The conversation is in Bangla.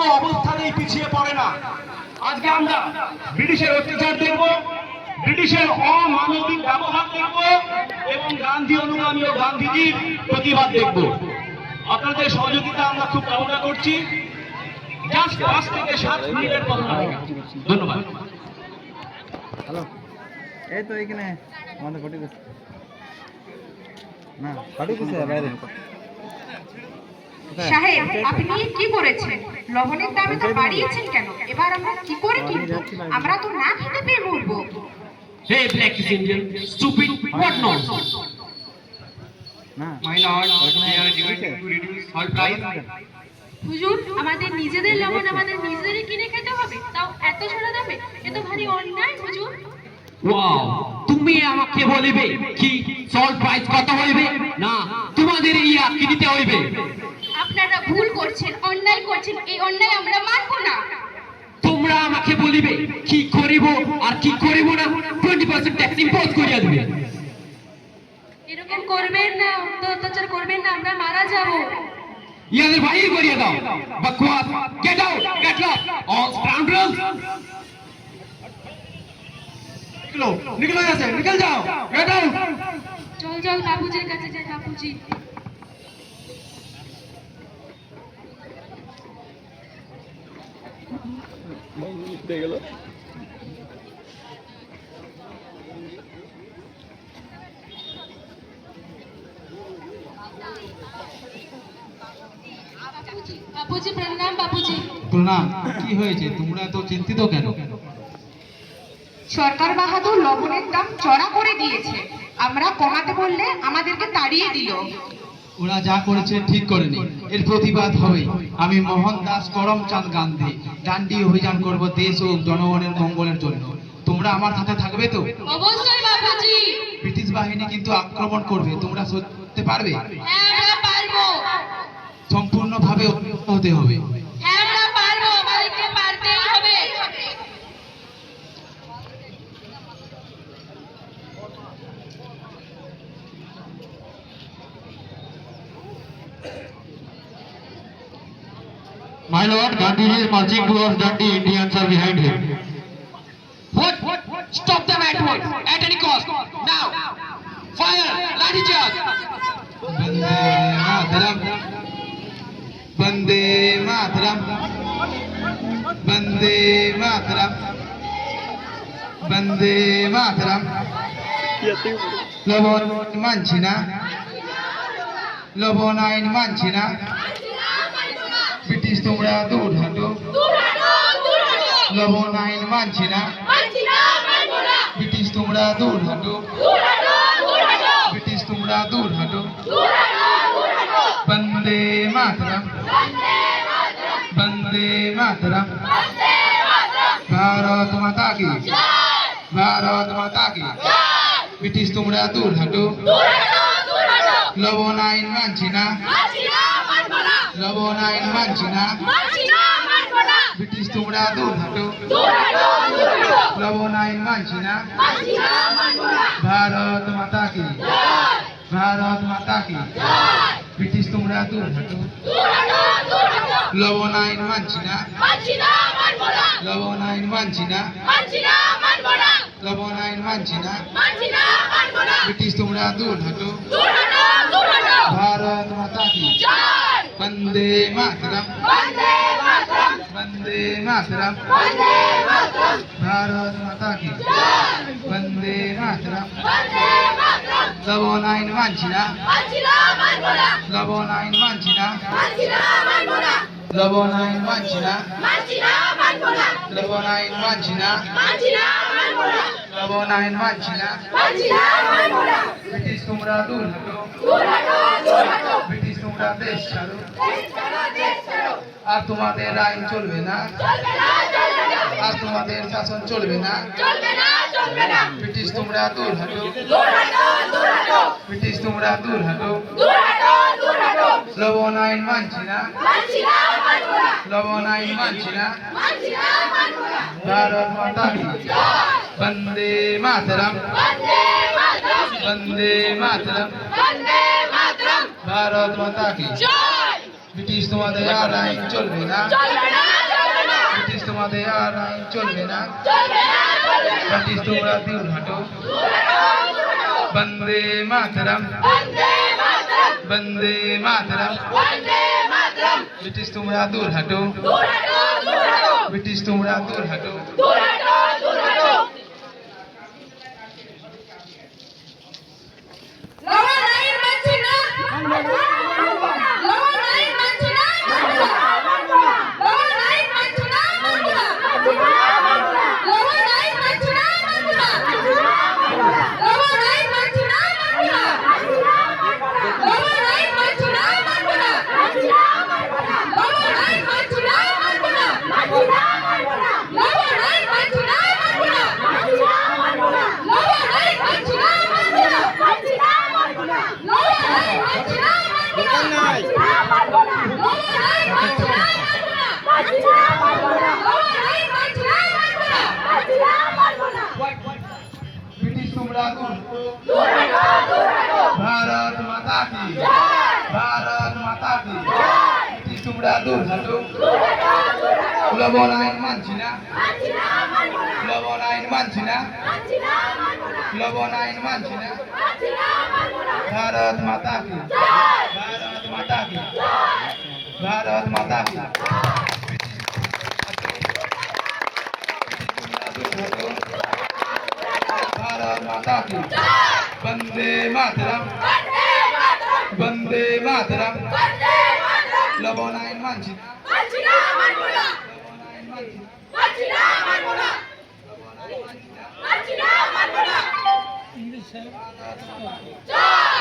কোনো অবস্থাতেই পিছিয়ে পড়ে না। আজকে আমরা ব্রিটিশের অত্যাচার দেখব, ব্রিটিশের অমানবিক ব্যবহার দেখব এবং গান্ধী অনুগামী ও গান্ধীজির প্রতিবাদ দেখব। আপনাদের সহযোগিতা আমরা খুব কামনা করছি। জাস্ট 5 থেকে 7 মিনিটের কথা। ধন্যবাদ। হ্যালো, এই তো এইখানে আমাদের ঘটি গেছে না, ঘটি গেছে বাইরে। সাহেব, আপনি কি করেছেন? লবণের দাম তো বাড়িয়েছেন কেন? এবার আমরা কি করে কিনবো? আমরা তো না খেতে পেয়ে মরবো। Hey, black is Indian, stupid, what nonsense? না My lord, they are demanding to reduce all price. হুজুর, আমাদের নিজেদের লবণ আমাদের নিজেদেরই কিনে খেতে হবে, তাও এত সারা দামে? এ তো ভারী অন্যায় হুজুর। ওয়াও, তুমি আমাকে বলিবে কি সল্ট প্রাইস কত হইবে? না, তোমাদের ইয়া কিনতে হইবে। আপনারা ভুল করছেন, অন্যায় করছেন, এই অন্যায় আমরা মানবো না। তোমরা আমাকে বলিবে কি করিব আর কি করিব না, 20% ট্যাক্স ইম্পোজ করিয়া দিবে। এরকম করবেন না, অত্যাচার করবেন না, আমরা মারা যাব। ইয়াদের বাহির করিয়া দাও। বকওয়াস, get out, get lost, all scoundrels. নিকলো यहाँ से, निकल जाओ, गेट आउट। চল চল বাবুজির কাছে যাই। বাবুজি, বাবুজি প্রণাম। বাবুজি প্রণাম। কি হয়েছে, তোমরা তো চিন্তিত কেন? সরকার বাহাদুর লবণের দাম চড়া করে দিয়েছে, আমরা কমাতে বললে আমাদেরকে তাড়িয়ে দিল। ওরা যা করেছে ঠিক করেনি, এর প্রতিবাদ হবে। আমি মোহনদাস করমচাঁদ গান্ধী ডান্ডি অভিযান করব দেশ ও জনগণের মঙ্গলের জন্য। তোমরা আমার সাথে থাকবে তো? অবশ্যই বাবুজি। ব্রিটিশ বাহিনী কিন্তু আক্রমণ করবে, তোমরা সইতে পারবে? হ্যাঁ আমরা পারবো। সম্পূর্ণভাবে হতে হবে। হ্যাঁ আমরা পারবো, আমাদেরকে পারতেই হবে। My lord, Gandhi is marching towards Dundee. Indians are behind him. What? Stop them at once, at any cost. Now, fire, lathi charge. Vande Mataram, Vande Mataram, Vande Mataram, Vande Mataram. लबन मानछिना, लबन आईन मानछिना। ब्रिटिश তোমরা দূর হটো, লবণ আইন মানছি না। ব্রিটিশ তোমরা দূর হটো, ব্রিটিশ তোমরা দূর হটো। বন্দে মাতরম, বন্দে মাতরম। ভারত মাতা কি, ভারত মাতা কি। ব্রিটিশ তোমরা দূর হটো, লবণ আইন মানছি না, লবণ আইন মানছি না। ব্রিটিশ তোমরা দূর হটো, লবণ আইন মানছি না। ভারত মাতা কি, ভারত মাতা কি। ব্রিটিশ তোমরা দূর হটো, লবণ আইন মানছি না, লবণ আইন মানছি না। লবণ আইন মানছি না। ব্রিটিশ তোমরা দূর হটো, ভারত মাতা কি। वंदे मातरम, वंदे मातरम, भारत माता की। वंदे मातरम। लबन आईन मानछिना, लबन आईन मानछिना, लबन आईन मानछिना, लबन आईन मानछिना, लबन आईन मानछिना। ब्रिटिश তোমরা দূর হটো, ব্রিটিশ তোমরা দেশ ছাড়ো। আর তোমাদের আইন চলবে না, আর তোমাদের শাসন চলবে না। ব্রিটিশ তোমরা দূর হটো, ব্রিটিশ তোমরা দূর হটো। লবণ আইন মানছি না, লবণ আইন মানছি না। ভারত মাতা কি। বন্দে মাতরম, বন্দে মাতরম, ভারত মাতা কি। ব্রিটিশ তোমাদের আর আইন চলবে না, তোমাদের আর আইন চলবে না ব্রিটিশ তোমরা দূর হাঁটো বন্দে মাতরম বন্দে মাতরম ব্রিটিশ তোমরা দূর হাঁটো ব্রিটিশ তোমরা দূর হাঁটো লবণ আইন মানছি না লবণ আইন মানছি না লবণ আইন মানছি না লবণ আইন মানছি না লবণ আইন মানছি না লবণ আইন মানছি না লবণ আইন মানছি না লবণ আইন মানছি না ব্রিটিশ তোমরা দূর ভারত মাতা কি ভারত মাতা কি ব্রিটিশ তোমরা দূর হাঁটো লবণ আইন মানছি না লবণ আইন মানছি না লবণ আইন মানছি না ভারত মাতা কি ভারত মাতা কি ভারত মাতা কি भारत माता की वंदे मातरम वंदे मातरम लबन आइन मानছি জয়